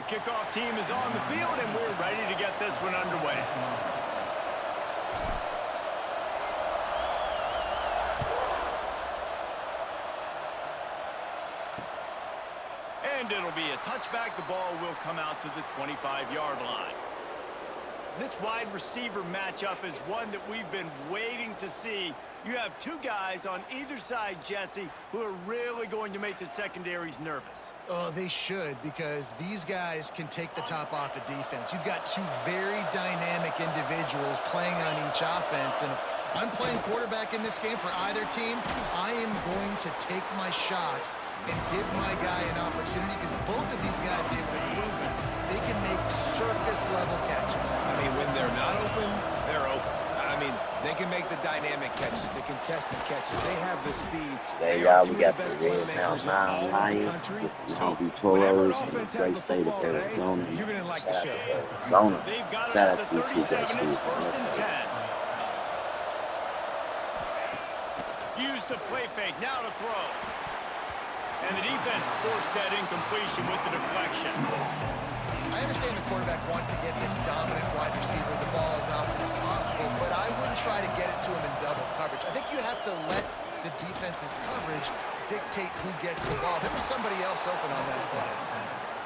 The kickoff team is on the field, and we're ready to get this one underway. And it'll be a touchback. The ball will come out to the 25-yard line. This wide receiver matchup is one that we've been waiting to see. You have two guys on either side, Jesse, who are really going to make the secondaries nervous. Oh, they should, because these guys can take the top off the defense. You've got two very dynamic individuals playing on each offense, and if I'm playing quarterback in this game for either team, I am going to take my shots and give my guy an opportunity, because both of these guys, they've proven they can make circus-level catches. I mean, when they're not open, they're open. I mean, they can make the dynamic catches, the contested catches. They have the speed. There y'all, we got the Lions-MahMaximus against the Toros in the great state of Arizona. You're going to like the show. Arizona. Shout out to you two guys. Use the play fake, now to throw. And the defense forced that incompletion with the deflection. I understand the quarterback wants to get this dominant wide receiver the ball as often as possible, but I wouldn't try to get it to him in double coverage. I think you have to let the defense's coverage dictate who gets the ball. There was somebody else open on that play.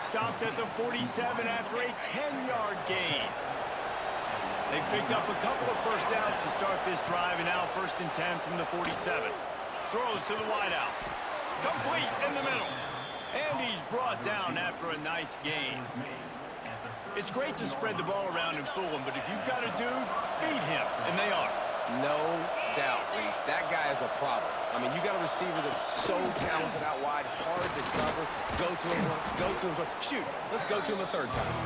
Stopped at the 47 after a 10-yard gain. They've picked up a couple of first downs to start this drive, and now 1st and 10 from the 47. Throws to the wideout. Complete in the middle. And he's brought down after a nice gain. It's great to spread the ball around and fool him, but if you've got a dude, feed him, and they are. No doubt, Reese. That guy is a problem. I mean, you got a receiver that's so talented out wide, hard to cover. Go to him once, go to him twice. Shoot, let's go to him a third time.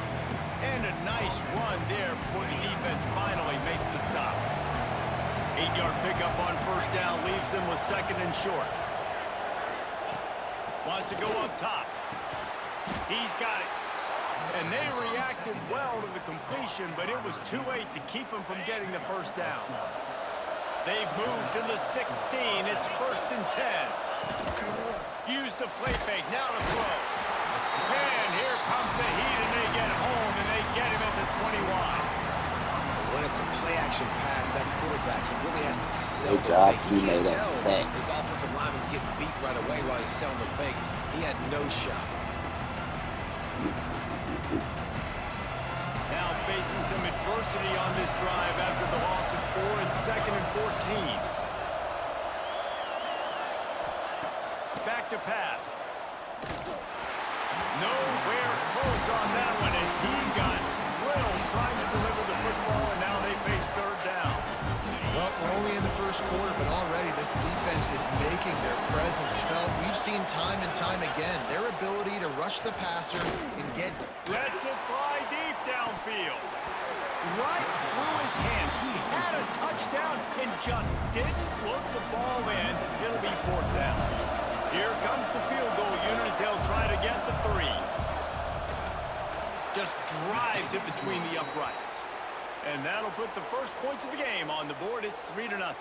And a nice run there before the defense finally makes the stop. 8-yard pickup on 1st down leaves them with 2nd and short. Wants to go up top. He's got it. And they reacted well to the completion, but it was too late to keep him from getting the 1st down. They've moved to the 16. It's 1st and 10. Use the play fake. Now to throw. And here comes the heat, and they get home, and they get him at the 21. When it's a play-action pass, that quarterback, he really has to sell Good job, the fake. He can't teammate, tell sack. his offensive lineman's getting beat right away while he's selling the fake. He had no shot. Now facing some adversity on this drive after the loss of 4 and 2nd and 14. Back to pass. Nowhere close on that one as he got drilled trying to deliver the football, and now they face 3rd down. Well, we're only in the 1st quarter, but already this defense is making their presence felt. We've seen time and time again their ability to rush the passer and get... Lets it fly deep downfield. Right through his hands. He had a touchdown and just didn't look the ball in. It'll be 4th down. Here comes the field goal unit as they'll try to get the 3. Just drives it between the uprights. And that'll put the first points of the game on the board. It's 3-0.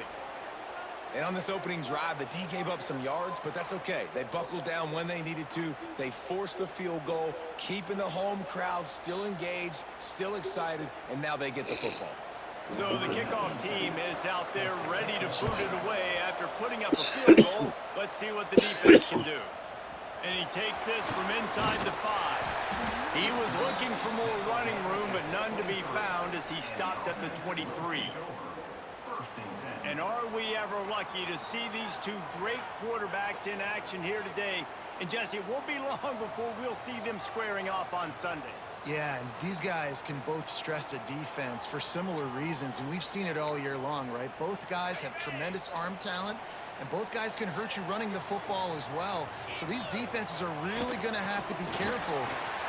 And on this opening drive, the D gave up some yards, but that's okay. They buckled down when they needed to. They forced the field goal, keeping the home crowd still engaged, still excited, and now they get the football. So the kickoff team is out there ready to boot it away after putting up a field goal. Let's see what the defense can do. And he takes this from inside the 5. He was looking for more running room, but none to be found as he stopped at the 23. And are we ever lucky to see these two great quarterbacks in action here today? And Jesse, it won't be long before we'll see them squaring off on Sundays. Yeah, and these guys can both stress a defense for similar reasons, and we've seen it all year long, right? Both guys have tremendous arm talent, and both guys can hurt you running the football as well. So these defenses are really going to have to be careful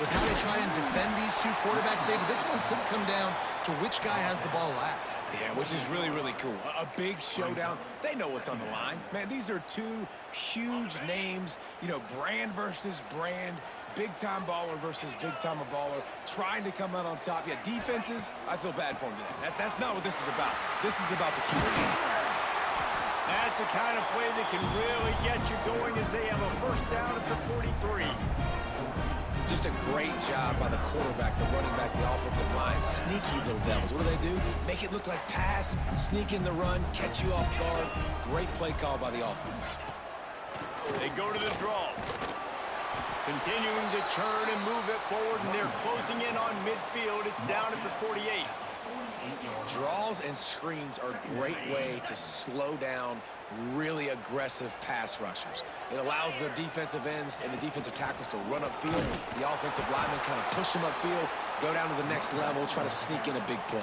with how they try and defend these two quarterbacks, David. This one could come down to which guy has the ball last. Yeah, which is really, really cool. A big showdown. They know what's on the line. Man, these are two huge names, you know, brand versus brand, big-time baller versus big-time baller, trying to come out on top. Yeah, defenses, I feel bad for them today. That's not what this is about. This is about the QB. That's the kind of play that can really get you going as they have a first down at the 43. Just a great job by the quarterback, the running back, the offensive line. Sneaky little devils. What do? Make it look like pass, sneak in the run, catch you off guard. Great play call by the offense. They go to the draw. Continuing to turn and move it forward, and they're closing in on midfield. It's down at the 48. Draws and screens are a great way to slow down really aggressive pass rushers. It allows the defensive ends and the defensive tackles to run upfield. The offensive linemen kind of push them upfield, go down to the next level, try to sneak in a big play.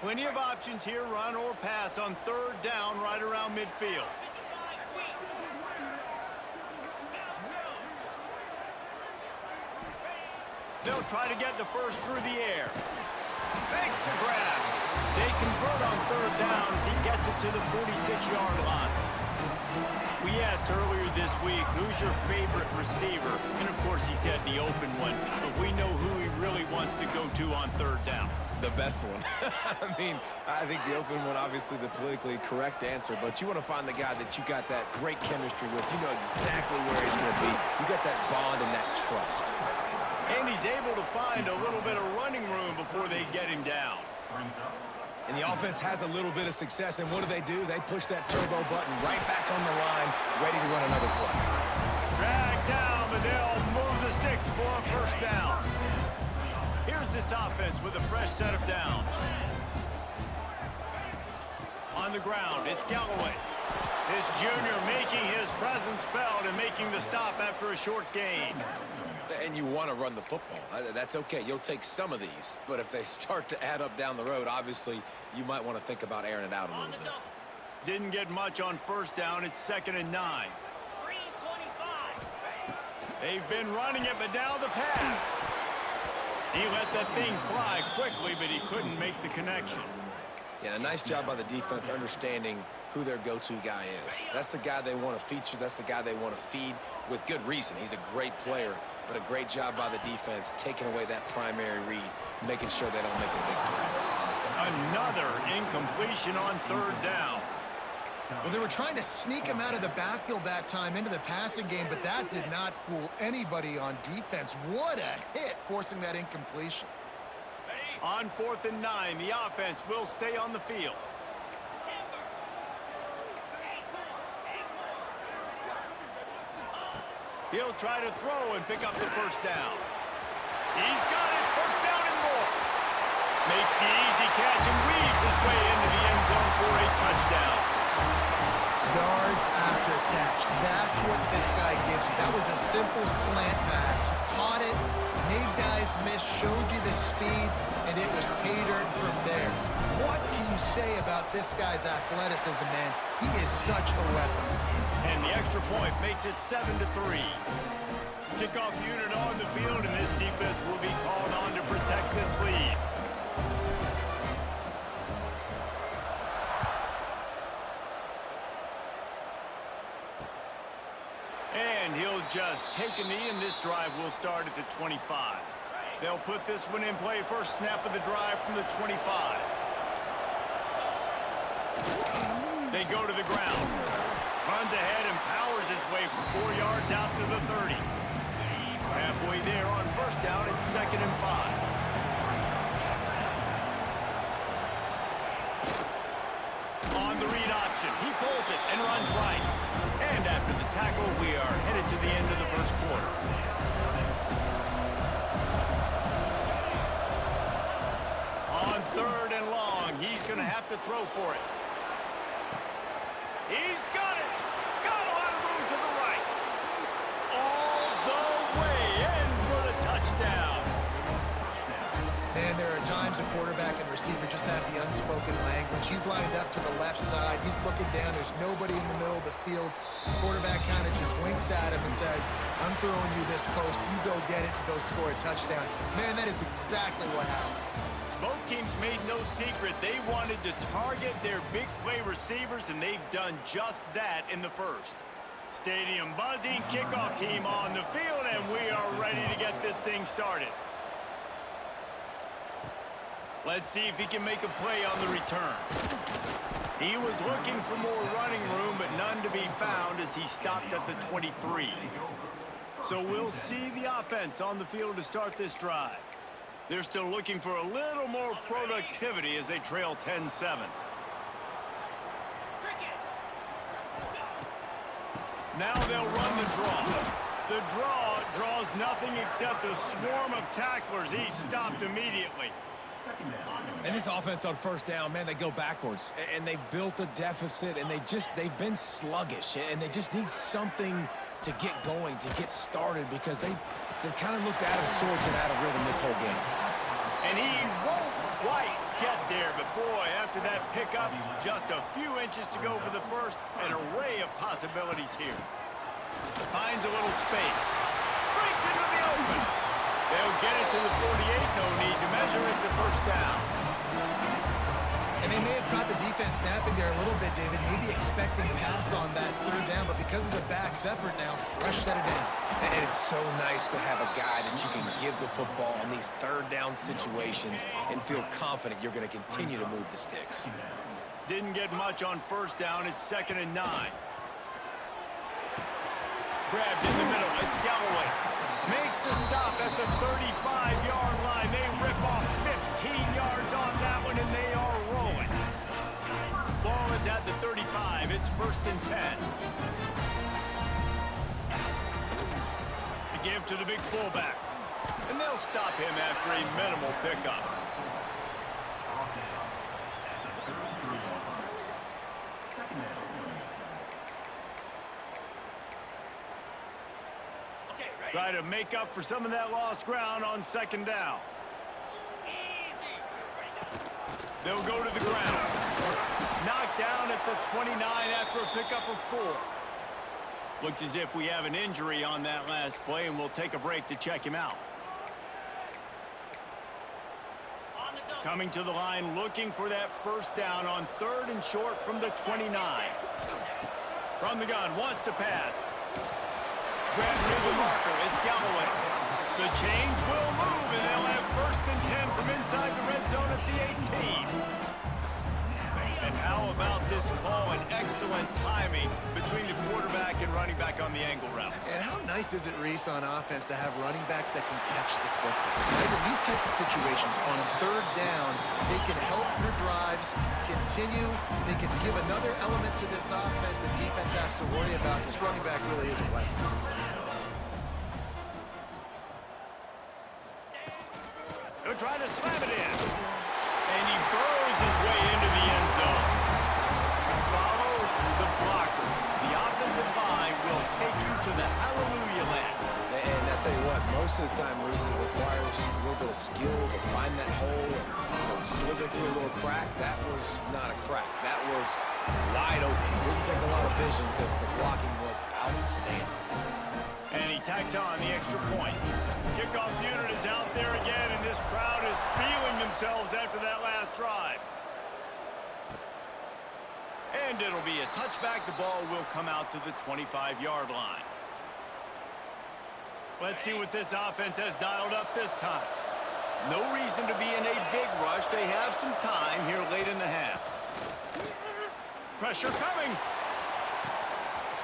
Plenty of options here, run or pass on third down right around midfield. They'll try to get the first through the air. Fakes the grab. They convert on third down as he gets it to the 46-yard line. We asked earlier this week, who's your favorite receiver? And of course he said the open one, but we know who he really wants to go to on third down. The best one. I mean, I think the open one, obviously the politically correct answer, but you want to find the guy that you got that great chemistry with. You know exactly where he's going to be. You got that bond and that trust. And he's able to find a little bit of running room before they get him down. And the offense has a little bit of success, and what do? They push that turbo button right back on the line, ready to run another play. Drag down, but they'll move the sticks for a first down. Here's this offense with a fresh set of downs. On the ground, it's Galloway. This junior making his presence felt and making the stop after a short gain. And you want to run the football. That's okay. You'll take some of these. But if they start to add up down the road, obviously, you might want to think about airing it out a little bit. Didn't get much on first down. It's 2nd and 9. They've been running it, but now the pass. He let that thing fly quickly, but he couldn't make the connection. Yeah, a nice job by the defense understanding who their go-to guy is. That's the guy they want to feature. That's the guy they want to feed with good reason. He's a great player, but a great job by the defense taking away that primary read, making sure they don't make a big play. Another incompletion on third down. Well, they were trying to sneak him out of the backfield that time into the passing game, but that did not fool anybody on defense. What a hit, forcing that incompletion. On 4th and 9, the offense will stay on the field. He'll try to throw and pick up the first down. He's got it, first down and more. Makes the easy catch and weaves his way into the end zone for a touchdown. Yards after catch. That's what this guy gives you. That was a simple slant pass. Caught it, made guys miss, showed you the speed, and it was pay dirt from there. What can you say about this guy's athleticism, man? He is such a weapon. And the extra point makes it 7-3. Kickoff unit on the field, and this defense will be called on to protect this lead. And he'll just take a knee, and this drive will start at the 25. They'll put this one in play. First snap of the drive from the 25. They go to the ground. Runs ahead and powers his way for 4 yards out to the 30. Halfway there on first down, it's 2nd and 5. On the read option, he pulls it and runs right. And after the tackle, we are headed to the end of the first quarter. On 3rd and long, he's going to have to throw for it. He's got it. Got a lot of room to the right. All the way in for the touchdown. Man, there are times a quarterback and receiver just have the unspoken language. He's lined up to the left side. He's looking down. There's nobody in the middle of the field. The quarterback kind of just winks at him and says, I'm throwing you this post. You go get it and go score a touchdown. Man, that is exactly what happened. Both teams made no secret. They wanted to target their big play receivers, and they've done just that in the first. Stadium buzzing, kickoff team on the field, and we are ready to get this thing started. Let's see if he can make a play on the return. He was looking for more running room, but none to be found as he stopped at the 23. So we'll see the offense on the field to start this drive. They're still looking for a little more productivity as they trail 10-7. Now they'll run the draw. The draw draws nothing except a swarm of tacklers. He's stopped immediately. And this offense on first down, man, they go backwards. And they've built a deficit, and they've been sluggish. And they just need something to get going, to get started, because they've kind of looked out of sorts and out of rhythm this whole game. And he won't quite get there, but boy, after that pickup, just a few inches to go for the first. An array of possibilities here. Finds a little space. Breaks into the open. They'll get it to the 48. No need to measure it to first down. And they may have caught the defense snapping there a little bit, David, maybe expecting pass on that third down, but because of the back's effort now, fresh set it down. And it's so nice to have a guy that you can give the football in these third down situations and feel confident you're going to continue to move the sticks. Didn't get much on first down. It's 2nd and 9. Grabbed in the middle. It's Galloway. Makes the stop at the 35-yard line. They rip off 15 yards on that one, and they are rolling. Ball is at the 35. It's 1st and 10. The give to the big fullback. And they'll stop him after a minimal pickup. Try to make up for some of that lost ground on 2nd down. They'll go to the ground. Knocked down at the 29 after a pickup of 4. Looks as if we have an injury on that last play, and we'll take a break to check him out. Coming to the line, looking for that first down on 3rd and short from the 29. From the gun, wants to pass. Grabbed near the marker. It's Galloway. The change will move, and they'll have 1st and 10 from inside the red zone at the 18. And how about this call and excellent timing between the quarterback and running back on the angle route. And how nice is it, Reese, on offense to have running backs that can catch the football? Right? In these types of situations, on 3rd down, they can help your drives continue. They can give another element to this offense the defense has to worry about. This running back really is a weapon. He'll try to slam it in. And he burrows his way into the end zone. Follow the blockers. The offensive line will take you to the hallelujah land. And I tell you what, most of the time, Reese, it requires a little bit of skill to find that hole and slither through a little crack. That was not a crack. That was wide open. Didn't take a lot of vision because the blocking was outstanding. And he tacks on the extra point. Kickoff unit is out there again, and this crowd is feeling themselves after that last drive. And it'll be a touchback. The ball will come out to the 25-yard line. Let's see what this offense has dialed up this time. No reason to be in a big rush. They have some time here late in the half. Pressure coming.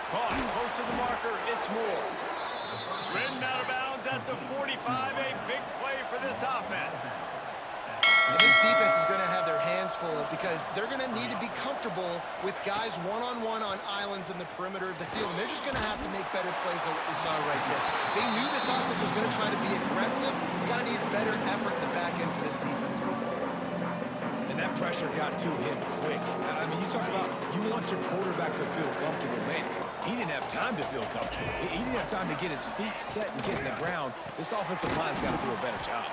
Caught close to the marker. It's Moore. Ridden out of bounds at the 45. A big play for this offense. And this defense is going to have their hands full because they're going to need to be comfortable with guys one-on-one on islands in the perimeter of the field. And they're just going to have to make better plays than what we saw right there. They knew this offense was going to try to be aggressive. Got to need better effort in the back end for this defense moving forward. And that pressure got to him quick. I mean, you talk about you want your quarterback to feel comfortable. Man, he didn't have time to feel comfortable. He didn't have time to get his feet set and get in the ground. This offensive line's got to do a better job.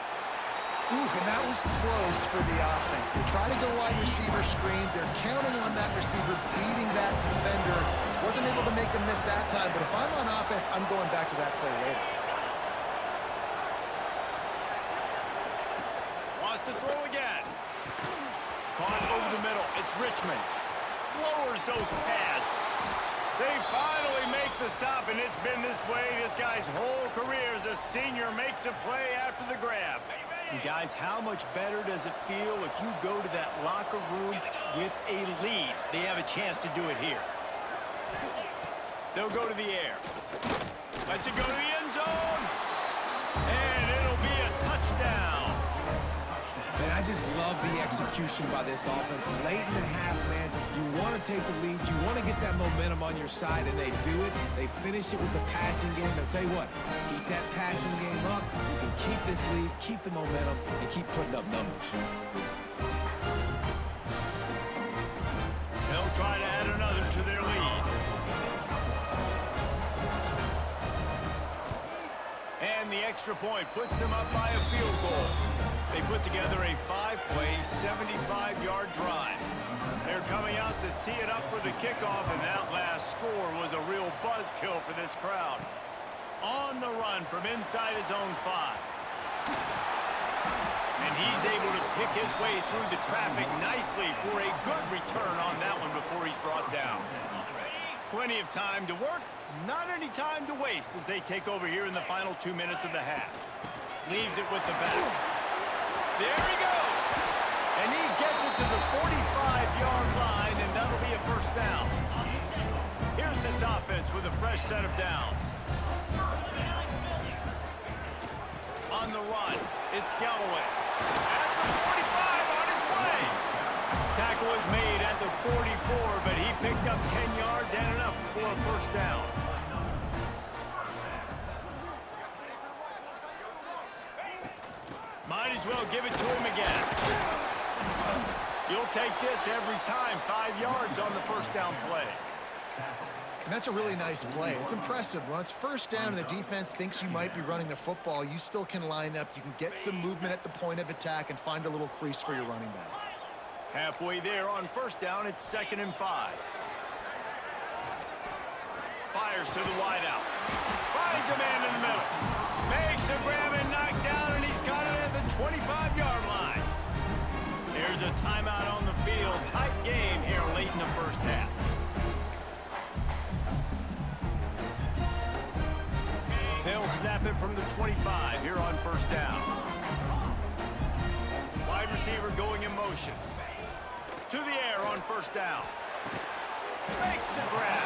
Ooh, and that was close for the offense. They try to go wide receiver screen. They're counting on that receiver beating that defender. Wasn't able to make him miss that time, but if I'm on offense, I'm going back to that play later. Wants to throw again. Caught over the middle. It's Richmond. Lowers those pads. They finally make the stop, and it's been this way this guy's whole career as a senior makes a play after the grab. And guys, how much better does it feel if you go to that locker room with a lead? They have a chance to do it here. They'll go to the air. Lets it go to the end zone. And it'll be a touchdown. Man, I just love the execution by this offense. Late in the half, man, you want to take the lead. You want to get that momentum on your side, and they do it. They finish it with the passing game. I'll tell you what, keep that passing game up. You can keep this lead, keep the momentum, and keep putting up numbers. They'll try to add another to their lead. And the extra point puts them up by a field goal. They put together a 5-play, 75-yard drive. They're coming out to tee it up for the kickoff, and that last score was a real buzzkill for this crowd. On the run from inside his own 5. And he's able to pick his way through the traffic nicely for a good return on that one before he's brought down. Plenty of time to work, not any time to waste as they take over here in the final 2 minutes of the half. Leaves it with the back. There he goes. And he gets it to the 45-yard line, and that'll be a first down. Here's this offense with a fresh set of downs. On the run, it's Galloway. At the 45 on his way. Tackle was made at the 44, but he picked up 10 yards and enough for a first down. Might as well give it to him again. You'll take this every time. 5 yards on the first down play. And that's a really nice play. It's impressive. When it's first down and the defense thinks you might be running the football, you still can line up. You can get some movement at the point of attack and find a little crease for your running back. Halfway there on first down, it's 2nd and 5. Fires to the wideout. Finds a man in the middle. Makes the grab and knock down, and he's got it at the 25-yard line. There's a timeout on the field. Tight game here late in the first half. They'll snap it from the 25 here on first down. Wide receiver going in motion. To the air on first down. Makes the grab.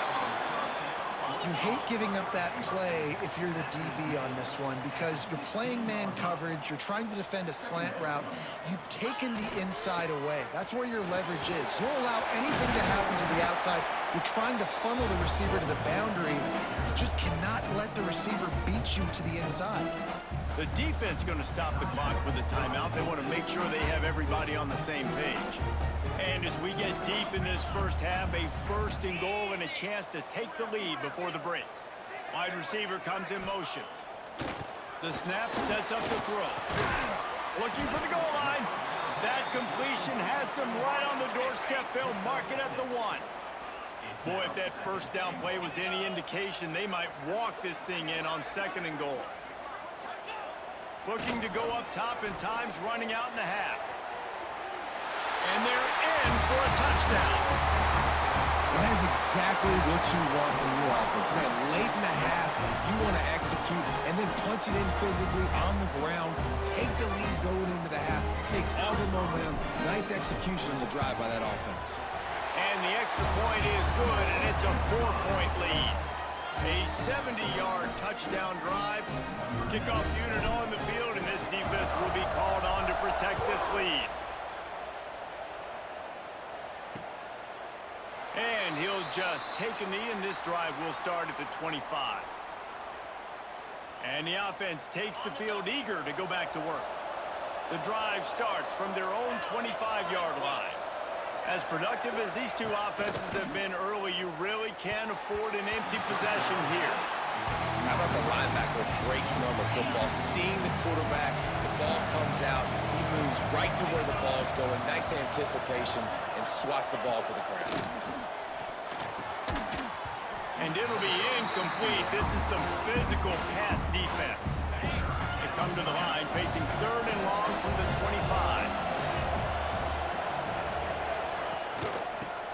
You hate giving up that play if you're the DB on this one because you're playing man coverage, you're trying to defend a slant route, you've taken the inside away. That's where your leverage is. You'll allow anything to happen to the outside. You're trying to funnel the receiver to the boundary. You just cannot let the receiver beat you to the inside. The defense going to stop the clock with a timeout. They want to make sure they have everybody on the same page. And as we get deep in this first half, a 1st and goal and a chance to take the lead before the break. Wide receiver comes in motion. The snap sets up the throw. Looking for the goal line. That completion has them right on the doorstep. They'll mark it at the 1. Boy, if that first down play was any indication, they might walk this thing in on 2nd and goal. Looking to go up top, and time's running out in the half. And they're in for a touchdown. And that is exactly what you want from your offense. Man, late in the half, you want to execute and then punch it in physically on the ground. Take the lead going into the half. Take all the momentum. Nice execution on the drive by that offense. And the extra point is good, and it's a 4-point lead. A 70-yard touchdown drive. Kickoff unit on the field, and this defense will be called on to protect this lead. And he'll just take a knee, and this drive will start at the 25. And the offense takes the field eager to go back to work. The drive starts from their own 25-yard line. As productive as these two offenses have been early, you really can't afford an empty possession here. How about the linebacker breaking on the football, seeing the quarterback, the ball comes out, he moves right to where the ball's going, nice anticipation, and swats the ball to the ground. And it'll be incomplete. This is some physical pass defense. They come to the line, facing 3rd and long from the 25.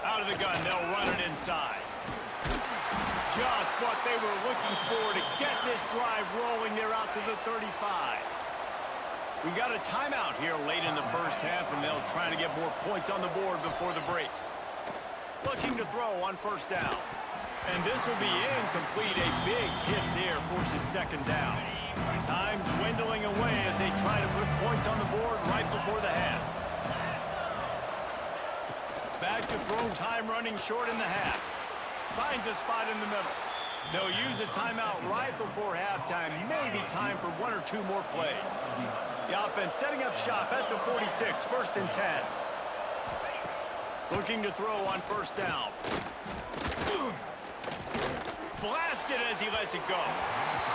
Out of the gun, they'll run it inside. just what they were looking for to get this drive rolling. They're out to the 35. We got a timeout here late in the first half, and they'll try to get more points on the board before the break. Looking to throw on first down. And this will be incomplete. A big hit there forces second down. Time dwindling away as they try to put points on the board right before the half. Back to throw time running short in the half. Finds a spot in the middle. They'll use a timeout right before halftime. Maybe time for 1 or 2 more plays. The offense setting up shop at the 46, 1st and 10. Looking to throw on first down. Blasted as he lets it go.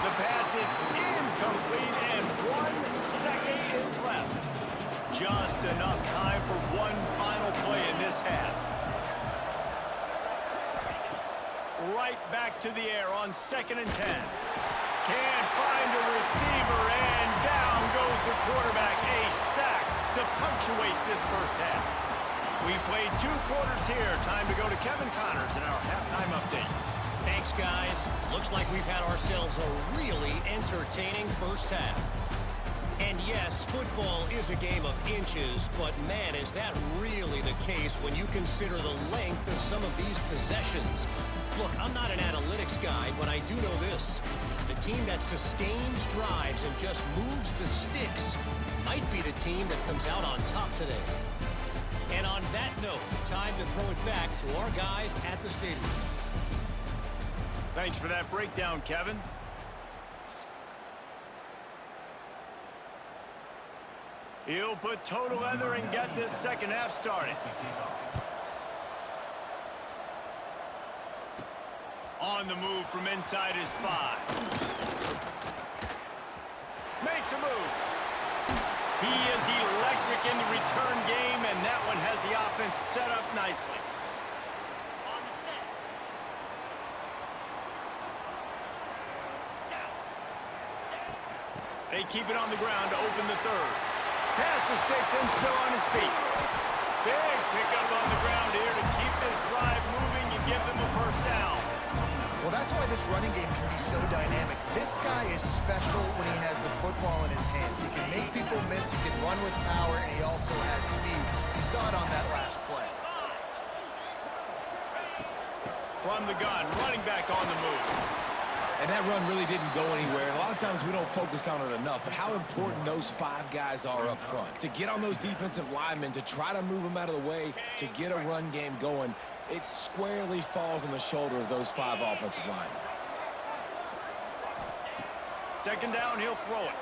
The pass is incomplete, and 1 second is left. Just enough time for one final play in this half. Right back to the air on 2nd and 10. Can't find a receiver, and down goes the quarterback. A sack to punctuate this first half. We played 2 quarters here. Time to go to Kevin Connors in our halftime update. Thanks, guys. Looks like we've had ourselves a really entertaining first half. And yes, football is a game of inches, but man, is that really the case when you consider the length of some of these possessions. Look, I'm not an analytics guy, but I do know this. The team that sustains drives and just moves the sticks might be the team that comes out on top today. And on that note, time to throw it back to our guys at the stadium. Thanks for that breakdown, Kevin. He'll put total leather and get this second half started. On the move from inside his 5. Makes a move. He is electric in the return game, and that one has the offense set up nicely. They keep it on the ground to open the 3rd. Pass the sticks and still on his feet. Big pickup on the ground here to keep this drive moving and give them a first down. Well, that's why this running game can be so dynamic. This guy is special when he has the football in his hands. He can make people miss, he can run with power, and he also has speed. You saw it on that last play. From the gun, running back on the move. And that run really didn't go anywhere. And a lot of times we don't focus on it enough, but how important those 5 guys are up front. To get on those defensive linemen, to try to move them out of the way, to get a run game going, it squarely falls on the shoulder of those 5 offensive linemen. Second down, he'll throw it.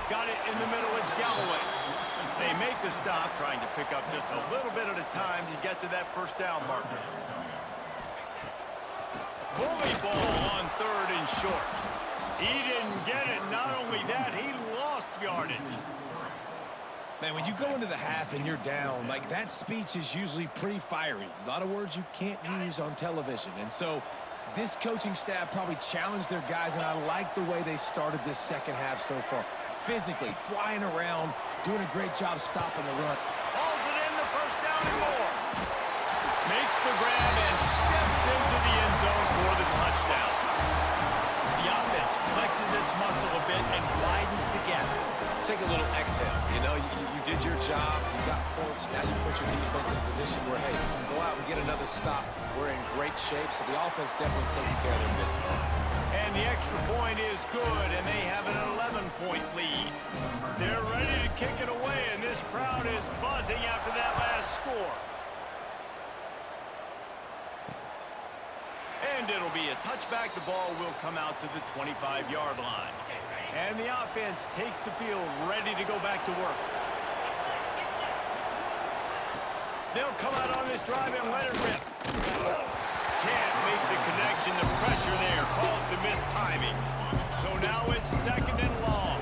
Got it in the middle, it's Galloway. They make the stop, trying to pick up just a little bit at a time to get to that first down marker. Bully ball on 3rd and short. He didn't get it. Not only that, he lost yardage. Man, when you go into the half and you're down, like, that speech is usually pretty fiery. A lot of words you can't use on television. And so this coaching staff probably challenged their guys, and I like the way they started this second half so far. Physically, flying around, doing a great job stopping the run. Hauls it in, the first down and more. Makes the grab and steps into the end zone for the touchdown. The offense flexes its muscle a bit and widens the gap. Take a little exhale. You know, you did your job. You got points. Now you put your defense in a position where, hey, go out and get another stop. We're in great shape, so the offense definitely taking care of their business. And the extra point is good, and they have an 11-point lead. They're ready to kick it away, and this crowd is buzzing after that last score. And it'll be a touchback. The ball will come out to the 25-yard line. And the offense takes the field, ready to go back to work. They'll come out on this drive and let it rip. Can't make the connection. The pressure there caused the missed timing. So now it's 2nd and long.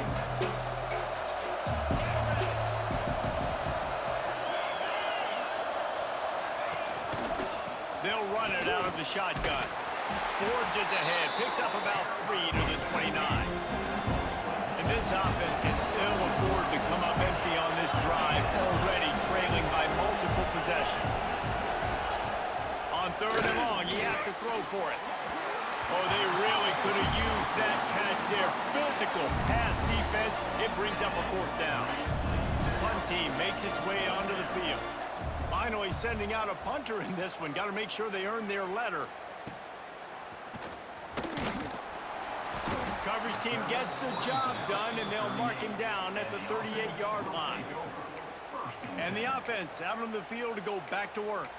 They'll run it out of the shotgun. Forges ahead, picks up about 3 to the 29. And this offense can ill afford to come up empty on this drive, already trailing by multiple possessions. On third and long. He has to throw for it. Oh, they really could have used that catch there. Physical pass defense. It brings up a fourth down. Punt team makes its way onto the field. Finally sending out a punter in this one. Got to make sure they earn their letter. Coverage team gets the job done, and they'll mark him down at the 38-yard line. And the offense out on the field to go back to work.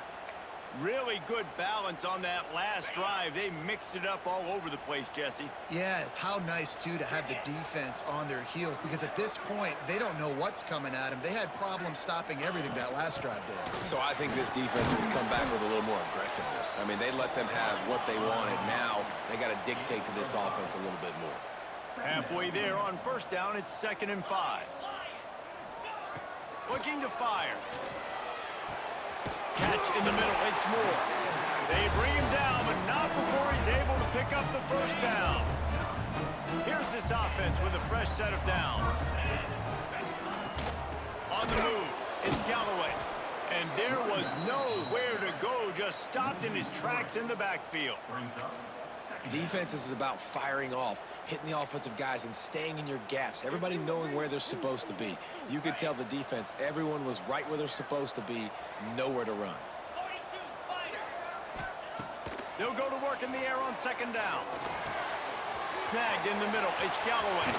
Really good balance on that last drive. They mixed it up all over the place, Jesse. Yeah, how nice, too, to have the defense on their heels, because at this point, they don't know what's coming at them. They had problems stopping everything that last drive did. So I think this defense would come back with a little more aggressiveness. I mean, they let them have what they wanted. Now they got to dictate to this offense a little bit more. Halfway there on first down, it's 2nd and 5. Looking to fire. Catch in the middle, it's Moore. They bring him down, but not before he's able to pick up the first down. Here's this offense with a fresh set of downs. On the move, it's Galloway. And there was nowhere to go, just stopped in his tracks in the backfield. Defense is about firing off, hitting the offensive guys, and staying in your gaps. Everybody knowing where they're supposed to be. You could tell the defense, everyone was right where they're supposed to be, nowhere to run. They'll go to work in the air on 2nd down. Snagged in the middle, it's Galloway.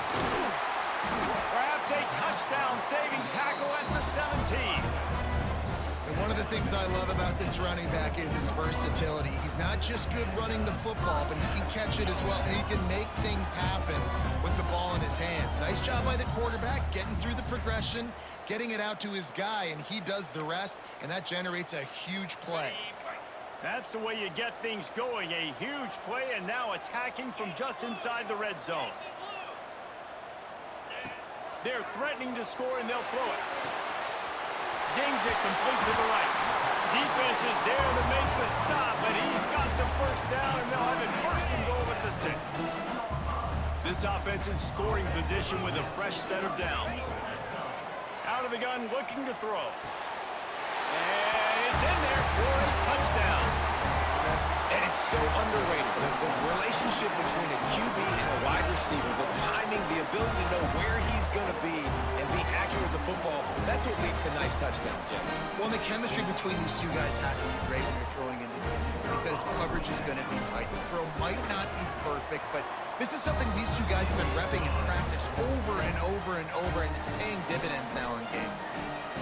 Perhaps a touchdown-saving tackle at the 17. And one of the things I love about this running back is his versatility. He's not just good running the football, but he can catch it as well, and he can make things happen with the ball in his hands. Nice job by the quarterback, getting through the progression, getting it out to his guy, and he does the rest, and that generates a huge play. That's the way you get things going. A huge play, and now attacking from just inside the red zone. They're threatening to score, and they'll throw it. Zings it complete to the right. Defense is there to make the stop, but he's got the first down, and they'll have it 1st and goal at the 6. This offense in scoring position with a fresh set of downs. Out of the gun, looking to throw. And it's in there for a touchdown. And it's so underrated. The relationship between a QB and a wide receiver, the timing, the ability to know where he's going to be and be accurate with the football, that's what leads to nice touchdowns, Jesse. Well, the chemistry between these two guys has to be great when you're throwing into the end zone, because coverage is going to be tight. The throw might not be perfect, but this is something these two guys have been repping in practice over and over and over, and it's paying dividends now in game.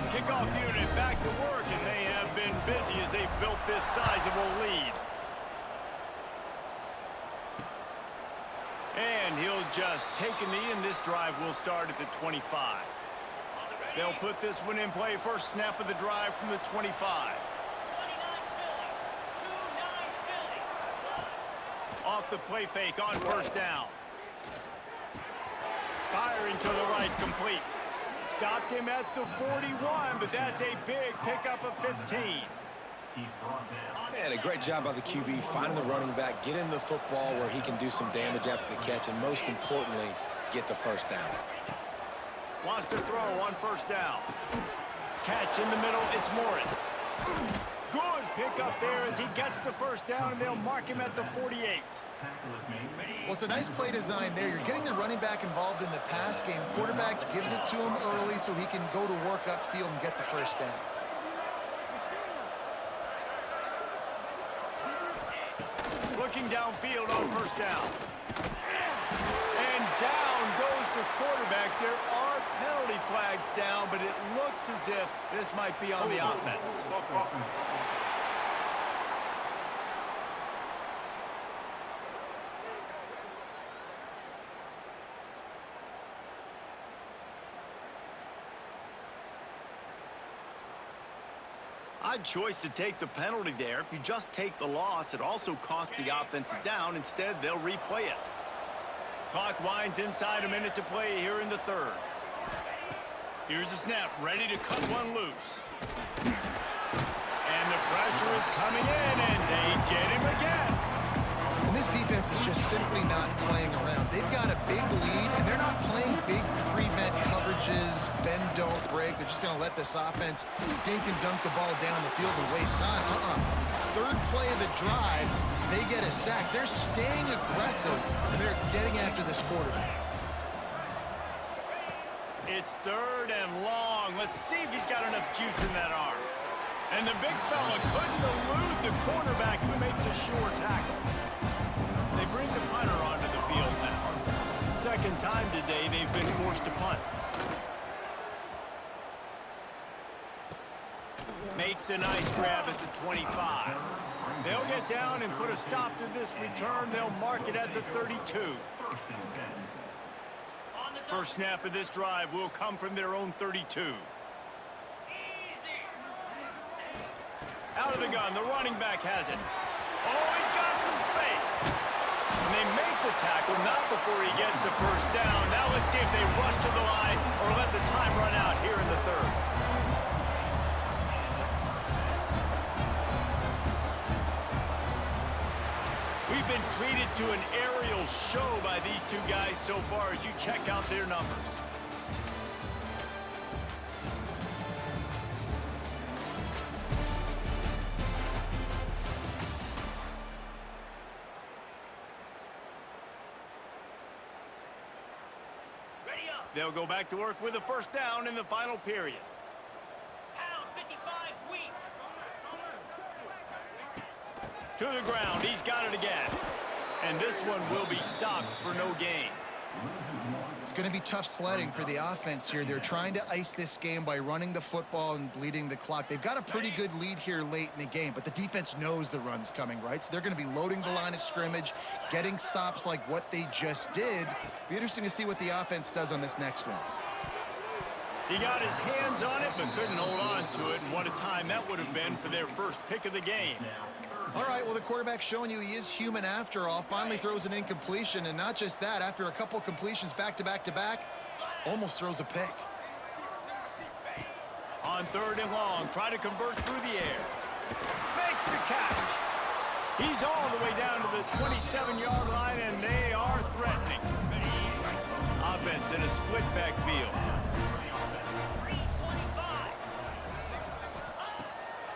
Kickoff unit back to work, and they have been busy as they've built this sizable lead. And he'll just take a knee, and this drive will start at the 25. They'll put this one in play. First snap of the drive from the 25. Off the play fake on first down. Firing to the right, complete. Stopped him at the 41, but that's a big pickup of 15. Man, a great job by the QB, finding the running back, getting the football where he can do some damage after the catch, and most importantly, get the first down. Wants to throw on first down. Catch in the middle, it's Morris. Good pickup there as he gets the first down, and they'll mark him at the 48. Well, it's a nice play design there. You're getting the running back involved in the pass game. Quarterback gives it to him early so he can go to work upfield and get the first down. Looking downfield on first down. And down goes the quarterback. There are penalty flags down, but it looks as if this might be on the offense. Odd choice to take the penalty there. If you just take the loss, it also costs the offense down. Instead, they'll replay it. Clock winds inside a minute to play here in the 3rd. Here's the snap, ready to cut one loose. And the pressure is coming in, and they get him again. And this defense is just simply not playing around. They've got a big lead, and they're not playing big prevent coverages, bend, don't break. think they're just going to let this offense dink and dunk the ball down the field and waste time. Third play of the drive, they get a sack. They're staying aggressive, and they're getting after this quarterback. It's third and long. Let's see if he's got enough juice in that arm. And the big fella couldn't elude the cornerback who makes a sure tackle. They bring the punter onto the field now. Second time today they've been forced to punt. Makes a nice grab at the 25. They'll get down and put a stop to this return. They'll mark it at the 32. First snap of this drive will come from their own 32. Out of the gun, the running back has it. Oh, he's got some space. And they make the tackle, not before he gets the first down. Now let's see if they rush to the line or let the time run out here in the third. We've been treated to an aerial show by these two guys so far as you check out their numbers. They'll go back to work with a first down in the final period. Pound 55 weak. To the ground, he's got it again. And this one will be stopped for no gain. It's going to be tough sledding for the offense here. They're trying to ice this game by running the football and bleeding the clock. They've got a pretty good lead here late in the game, but the defense knows the run's coming, right? So they're going to be loading the line of scrimmage, getting stops like what they just did. Be interesting to see what the offense does on this next one. He got his hands on it, but couldn't hold on to it. And what a time that would have been for their first pick of the game. All right, well, the quarterback's showing you he is human after all. Finally throws an incompletion, and not just that, after a couple completions back-to-back-to-back, almost throws a pick. On third and long, try to convert through the air. Makes the catch. He's all the way down to the 27-yard line, and they are threatening. Offense in a split backfield.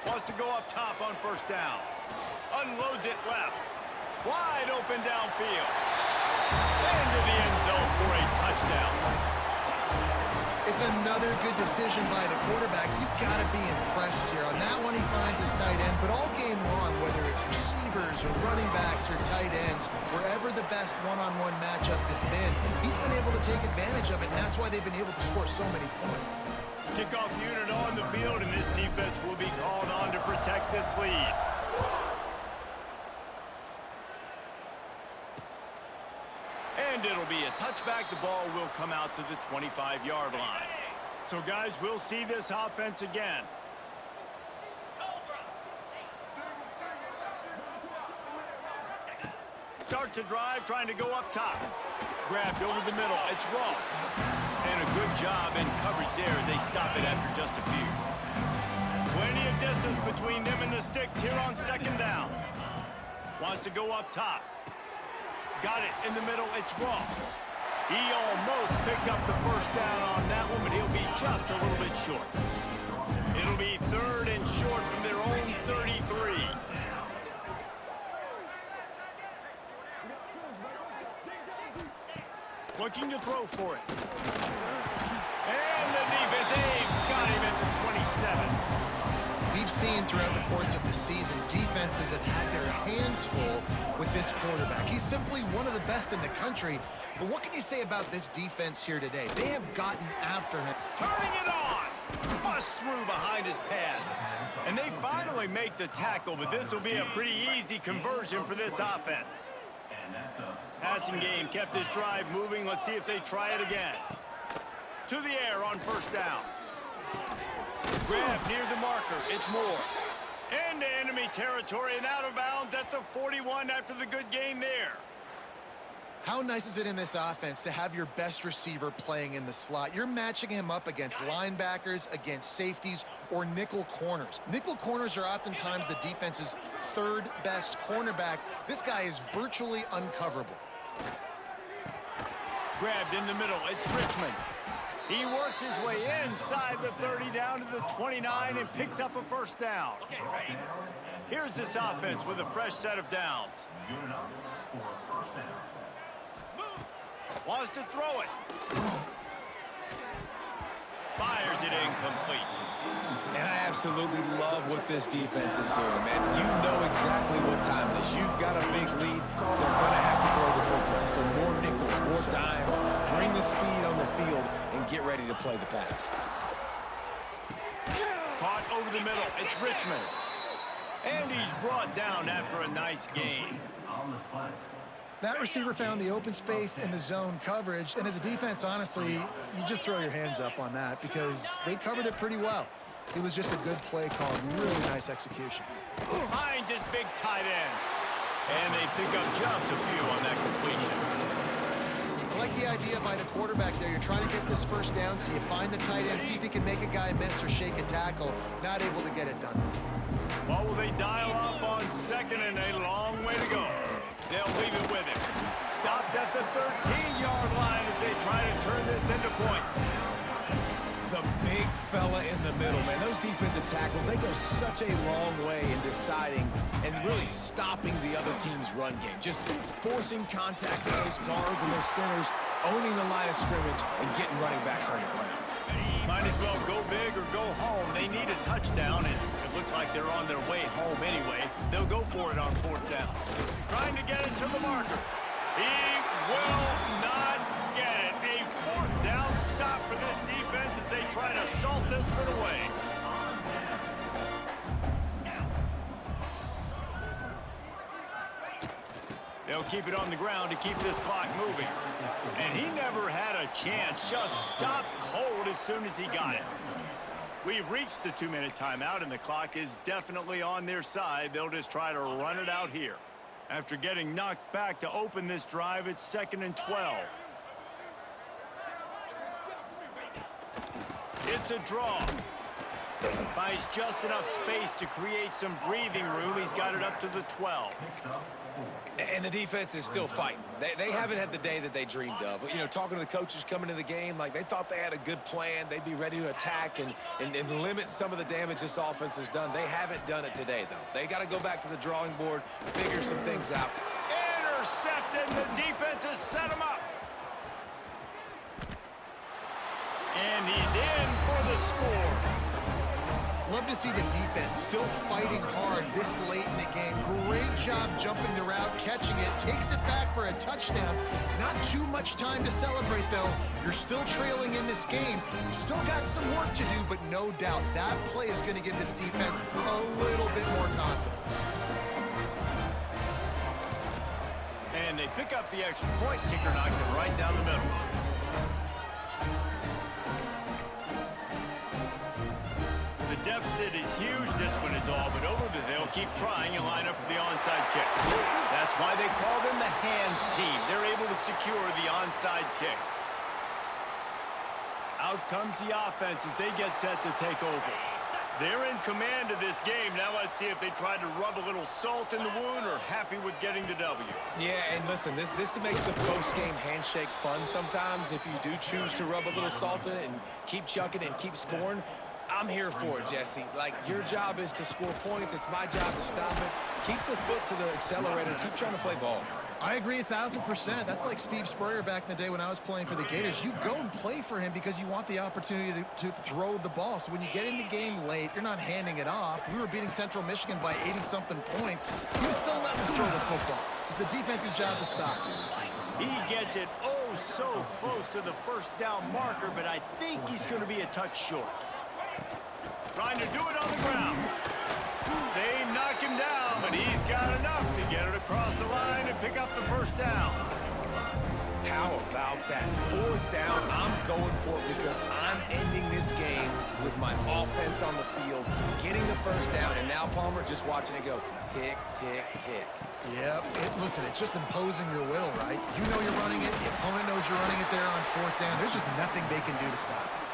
Wants to go up top on first down. Unloads it left. Wide open downfield. Into the end zone for a touchdown. It's another good decision by the quarterback. You've got to be impressed here. On that one, he finds his tight end, but all game long, whether it's receivers or running backs or tight ends, wherever the best one-on-one matchup has been, he's been able to take advantage of it, and that's why they've been able to score so many points. Kickoff unit on the field, and this defense will be called on to protect this lead. And it'll be a touchback. The ball will come out to the 25-yard line. So, guys, we'll see this offense again. Starts a drive, trying to go up top. Grabbed over the middle. It's Ross. And a good job in coverage there as they stop it after just a few. Plenty of distance between them and the sticks here on second down. Wants to go up top. Got it in the middle. It's Ross. He almost picked up the first down on that one, but he'll be just a little bit short. It'll be third and short from their own 33. Looking to throw for it. And the defense, they've got him at the 27. We've seen throughout the course of the season, defenses have had their hands full with this quarterback. He's simply one of the best in the country. But what can you say about this defense here today? They have gotten after him. Turning it on! Bust through behind his pad. And they finally make the tackle, but this will be a pretty easy conversion for this offense. Passing game kept this drive moving. Let's see if they try it again. To the air on first down. Grab near the marker. It's Moore. Into enemy territory and out of bounds at the 41 after the good gain there. How nice is it in this offense to have your best receiver playing in the slot? You're matching him up against linebackers, against safeties, or nickel corners. Nickel corners are oftentimes the defense's third best cornerback. This guy is virtually uncoverable. Grabbed in the middle. It's Richmond. He works his way inside the 30 down to the 29 and picks up a first down. Here's this offense with a fresh set of downs. Wants to throw it. Fires it incomplete. And I absolutely love what this defense is doing, man. You know exactly what time it is. You've got a big lead. They're going to have to throw the football. So more nickels, more dimes, bring the speed on the field, and get ready to play the pass. Caught over the middle. It's Richmond. And he's brought down after a nice gain. That receiver found the open space in the zone coverage, and as a defense, honestly, you just throw your hands up on that because they covered it pretty well. It was just a good play call, really nice execution. Finds his big tight end. And they pick up just a few on that completion. I like the idea by the quarterback there. You're trying to get this first down, so you find the tight end, see if he can make a guy miss or shake a tackle. Not able to get it done. Well, will they dial up on second and a long way to go? They'll leave it with him. Stopped at the 13-yard line as they try to turn this into points. The big fella in the middle, man. Those defensive tackles, they go such a long way in deciding and really stopping the other team's run game. Just forcing contact with those guards and those centers, owning the line of scrimmage, and getting running backs on the ground. Might as well go big or go home. They need a touchdown, and it looks like they're on their way home anyway. They'll go for it on fourth down. Trying to get it to the marker. He will not get it. A fourth down stop for this defense as they try to salt this one away. They'll keep it on the ground to keep this clock moving. And he never had a chance. Just stopped cold as soon as he got it. We've reached the 2-minute timeout, and the clock is definitely on their side. They'll just try to run it out here. After getting knocked back to open this drive, it's 2nd and 12. It's a draw. Buys just enough space to create some breathing room. He's got it up to the 12. And the defense is still fighting. They haven't had the day that they dreamed of. You know, talking to the coaches coming to the game, like they thought they had a good plan. They'd be ready to attack and limit some of the damage this offense has done. They haven't done it today, though. They got to go back to the drawing board, figure some things out. Intercepted. The defense has set him up. And he's in for the score. Love to see the defense still fighting hard this late in the game. Great job jumping the route, catching it, takes it back for a touchdown. Not too much time to celebrate, though. You're still trailing in this game. You still got some work to do, but no doubt that play is going to give this defense a little bit more confidence. And they pick up the extra point. Kicker knocked it right down the middle. The deficit is huge. This one is all but over, but they'll keep trying and line up for the onside kick. That's why they call them the hands team. They're able to secure the onside kick. Out comes the offense as they get set to take over. They're in command of this game. Now let's see if they try to rub a little salt in the wound or happy with getting the W. Yeah, and listen, this makes the post-game handshake fun sometimes. If you do choose to rub a little salt in it and keep chucking and keep scoring, I'm here for it, Jesse. Like, your job is to score points. It's my job to stop it. Keep the foot to the accelerator. Keep trying to play ball. I agree 1,000%. That's like Steve Spurrier back in the day when I was playing for the Gators. You go and play for him because you want the opportunity to throw the ball. So when you get in the game late, you're not handing it off. We were beating Central Michigan by 80-something points. He was still letting us throw the football. It's the defense's job to stop. He gets it oh so close to the first down marker, but I think he's going to be a touch short. Trying to do it on the ground. They knock him down, but he's got enough to get it across the line and pick up the first down. How about that? Fourth down, I'm going for it because I'm ending this game with my offense on the field, getting the first down, and now Palmer just watching it go tick, tick, tick. Yep. Listen, it's just imposing your will, right? You know you're running it. The opponent knows you're running it there on fourth down. There's just nothing they can do to stop it.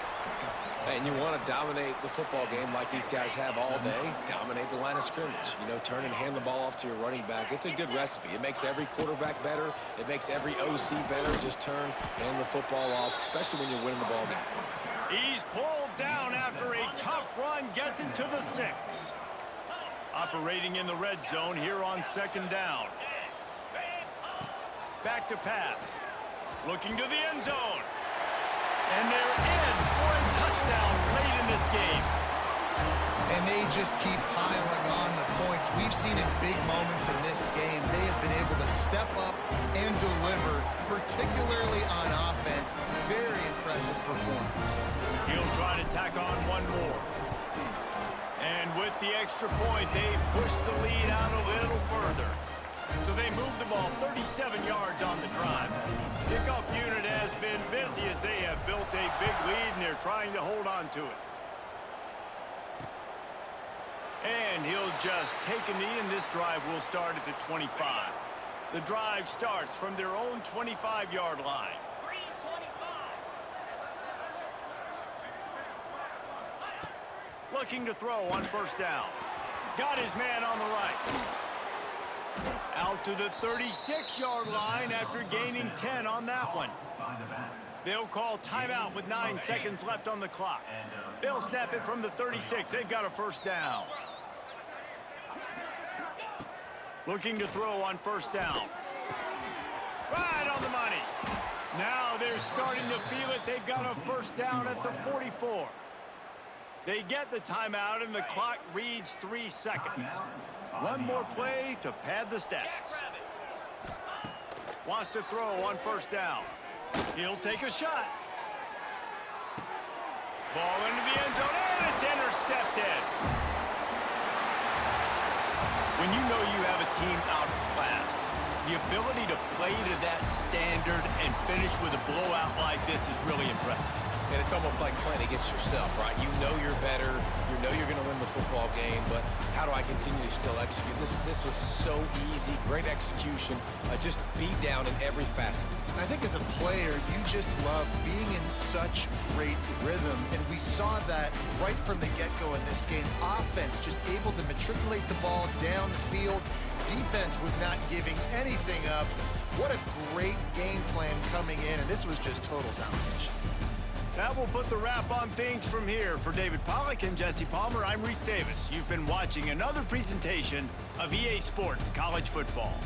And you want to dominate the football game like these guys have all day. Dominate the line of scrimmage. You know, turn and hand the ball off to your running back. It's a good recipe. It makes every quarterback better. It makes every OC better. Just turn, hand the football off, especially when you're winning the ball game. He's pulled down after a tough run, gets it to the 6. Operating in the red zone here on second down. Back to pass. Looking to the end zone. And they're in for a touchdown late in this game. And they just keep piling on the points. We've seen in big moments in this game, they have been able to step up and deliver, particularly on offense. Very impressive performance. He'll try to tack on one more. And with the extra point, they push the lead out a little further. So they move the ball 37 yards on the drive. Kickoff unit has been busy as they have built a big lead, and they're trying to hold on to it. And he'll just take a knee, and this drive will start at the 25. The drive starts from their own 25-yard line. Looking to throw on first down. Got his man on the right. Out to the 36-yard line after gaining 10 on that one. They'll call timeout with 9 seconds left on the clock. They'll snap it from the 36. They've got a first down. Looking to throw on first down. Right on the money. Now they're starting to feel it. They've got a first down at the 44. They get the timeout, and the clock reads 3 seconds. One more play to pad the stats. Wants to throw on first down. He'll take a shot. Ball into the end zone, and it's intercepted. When you know you have a team outclassed, the ability to play to that standard and finish with a blowout like this is really impressive. And it's almost like playing against yourself, right? You know you're better. You know you're going to win the football game, but how do I continue to still execute? This was so easy. Great execution. Just beat down in every facet. I think as a player, you just love being in such great rhythm, and we saw that right from the get-go in this game. Offense just able to matriculate the ball down the field. Defense was not giving anything up. What a great game plan coming in, and this was just total domination. That will put the wrap on things from here. For David Pollack and Jesse Palmer, I'm Reese Davis. You've been watching another presentation of EA Sports College Football.